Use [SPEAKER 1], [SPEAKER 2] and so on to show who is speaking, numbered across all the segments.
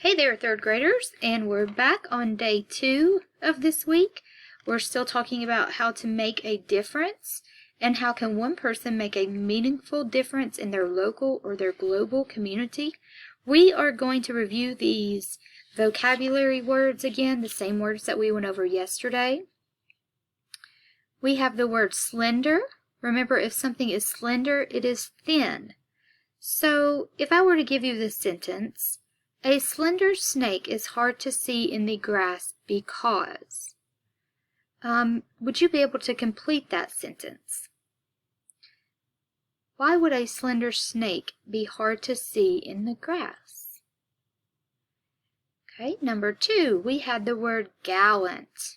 [SPEAKER 1] Hey there, third graders, and we're back on day 2 of this week. We're still talking about how to make a difference and how can one person make a meaningful difference in their local or their global community. We are going to review these vocabulary words again, the same words that we went over yesterday. We have the word slender. Remember, if something is slender, it is thin. So if I were to give you this sentence, a slender snake is hard to see in the grass because. Would you be able to complete that sentence? Why would a slender snake be hard to see in the grass? Okay, number 2, we had the word gallant.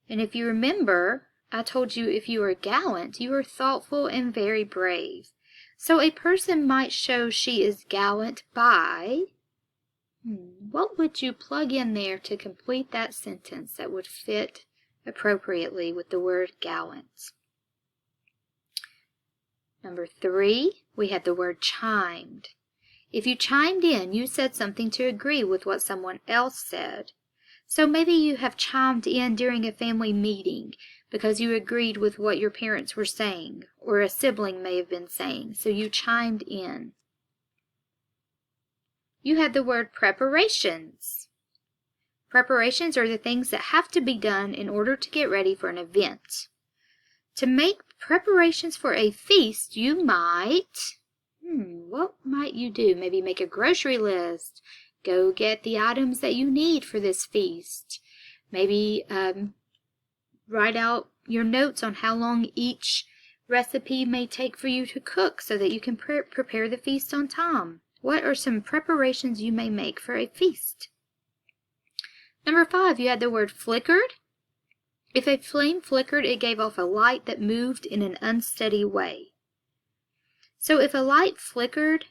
[SPEAKER 1] And if you remember, I told you if you are gallant, you are thoughtful and very brave. So a person might show she is gallant by. What would you plug in there to complete that sentence that would fit appropriately with the word gallant? Number 3, we had the word chimed. If you chimed in, you said something to agree with what someone else said. So maybe you have chimed in during a family meeting because you agreed with what your parents were saying, or a sibling may have been saying, so you chimed in. You had the word preparations. Preparations are the things that have to be done in order to get ready for an event. To make preparations for a feast, you might, what might you do? Maybe make a grocery list. Go get the items that you need for this feast. Maybe write out your notes on how long each recipe may take for you to cook so that you can prepare the feast on time. What are some preparations you may make for a feast? Number 5, you had the word flickered. If a flame flickered, it gave off a light that moved in an unsteady way. So if a light flickered,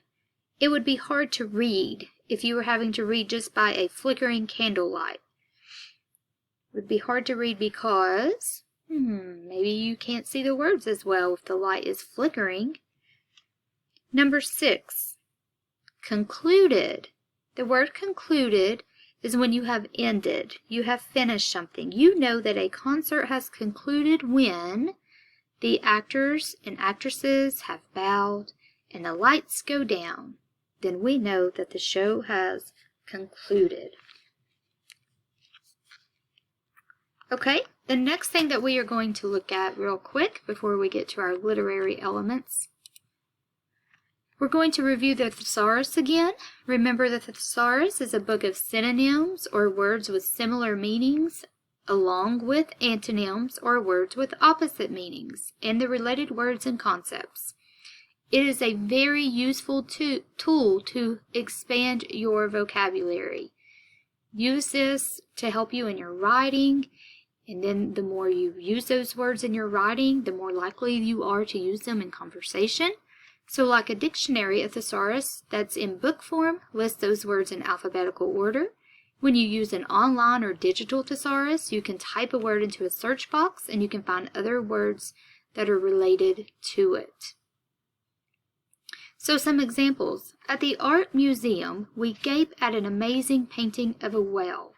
[SPEAKER 1] it would be hard to read if you were having to read just by a flickering candlelight. It would be hard to read because maybe you can't see the words as well if the light is flickering. Number 6. Concluded. The word concluded is when you have ended, you have finished something. You know that a concert has concluded when the actors and actresses have bowed and the lights go down. Then we know that the show has concluded. Okay, the next thing that we are going to look at real quick before we get to our literary elements, we're going to review the thesaurus again. Remember, the thesaurus is a book of synonyms or words with similar meanings, along with antonyms or words with opposite meanings, and the related words and concepts. It is a very useful tool to expand your vocabulary. Use this to help you in your writing, and then the more you use those words in your writing, the more likely you are to use them in conversation. So like a dictionary, a thesaurus that's in book form lists those words in alphabetical order. When you use an online or digital thesaurus, you can type a word into a search box and you can find other words that are related to it. So some examples. At the art museum, we gape at an amazing painting of a whale.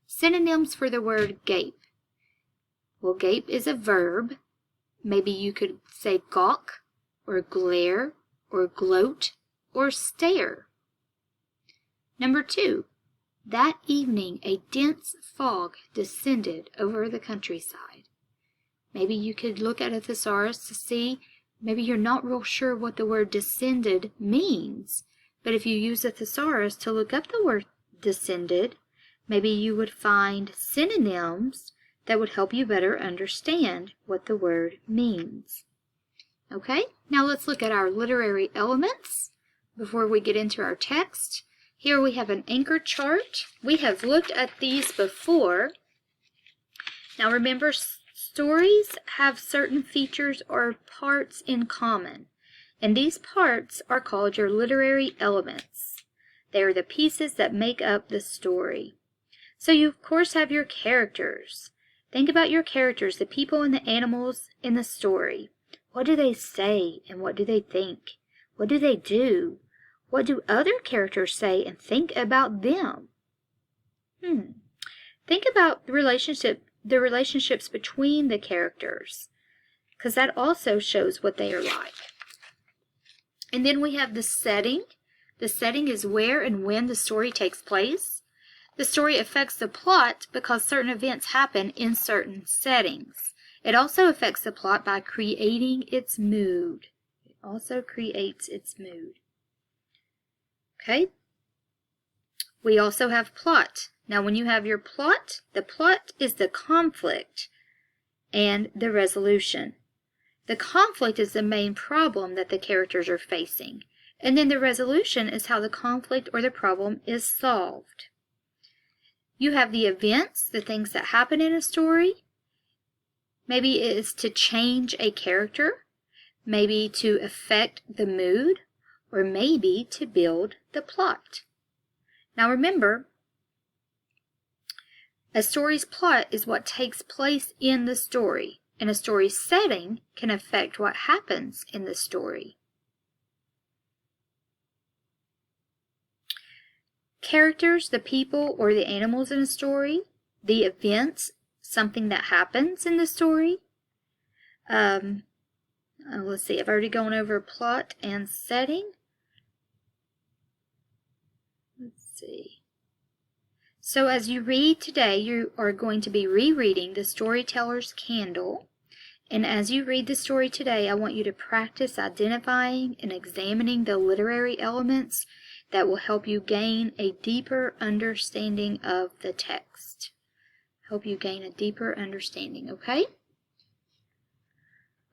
[SPEAKER 1] Synonyms for the word gape. Well, gape is a verb. Maybe you could say gawk, or glare, or gloat, or stare. Number 2, that evening a dense fog descended over the countryside. Maybe you could look at a thesaurus to see, maybe you're not real sure what the word descended means, but if you use a thesaurus to look up the word descended, maybe you would find synonyms that would help you better understand what the word means. Okay, now let's look at our literary elements before we get into our text. Here we have an anchor chart. We have looked at these before. Now remember, stories have certain features or parts in common, and these parts are called your literary elements. They are the pieces that make up the story. So you of course have your characters. Think about your characters, the people and the animals in the story. What do they say and what do they think? What do they do? What do other characters say and think about them? Think about the relationships between the characters, because that also shows what they are like. And then we have the setting. The setting is where and when the story takes place. The story affects the plot because certain events happen in certain settings. It also affects the plot by creating its mood. It also creates its mood. Okay? We also have plot. Now, when you have your plot, the plot is the conflict and the resolution. The conflict is the main problem that the characters are facing. And then the resolution is how the conflict or the problem is solved. You have the events, the things that happen in a story. Maybe it is to change a character, maybe to affect the mood, or maybe to build the plot. Now remember, a story's plot is what takes place in the story, and a story's setting can affect what happens in the story. Characters, the people or the animals in a story, the events, something that happens in the story. Let's see, I've already gone over plot and setting. Let's see. So as you read today, you are going to be rereading The Storyteller's Candle. And as you read the story today, I want you to practice identifying and examining the literary elements that will help you gain a deeper understanding of the text. Help you gain a deeper understanding, okay?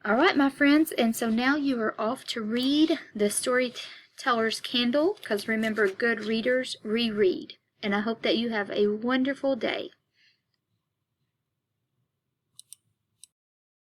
[SPEAKER 1] All right, my friends, and so now you are off to read The Storyteller's Candle, because remember, good readers reread. And I hope that you have a wonderful day.